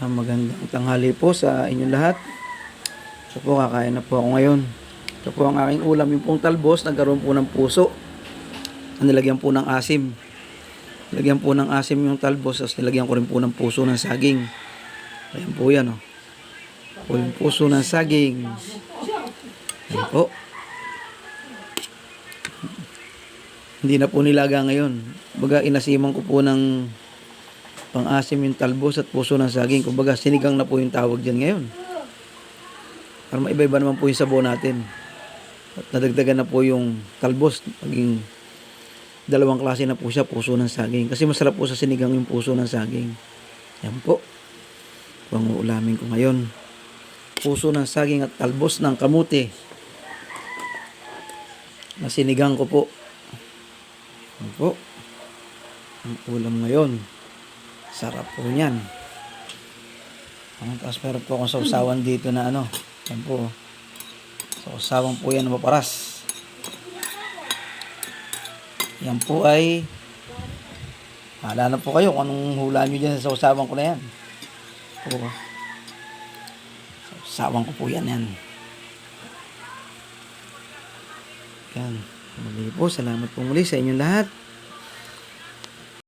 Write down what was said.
Magandang tanghali po sa inyong lahat. So po, kakain na po ako ngayon. Ito po ang aking ulam, yung pong talbos, nagkaroon po ng puso. Nilagyan po ng asim. Nilagyan po ng asim yung talbos, tapos nilagyan ko rin po ng puso ng saging. Ayan po yan, oh. Po yung puso ng saging. Ayan po. Hindi na po nilaga ngayon. Baga, inasiman ko po ng pang-asim yung talbos at puso ng saging. Kumbaga, sinigang na po yung tawag dyan ngayon. Para maiba-iba naman po yung sabaw natin. At nadagdagan na po yung talbos. Maging dalawang klase na po siya, puso ng saging. Kasi masarap po sa sinigang yung puso ng saging. Yan po. Ang uulamin ko ngayon. Puso ng saging at talbos ng kamuti. Na sinigang ko po. Yan po. Ang ulam ngayon. Sarap po niyan. Tapos meron po akong sausawan dito na ano. Yan po. Sausawan po yan na maparas. Yan po ay hala na po kayo kung anong hula nyo dyan sa sausawan ko na yan. Po. Sausawan ko po yan. Yan. Muli po. Salamat po muli sa inyong lahat.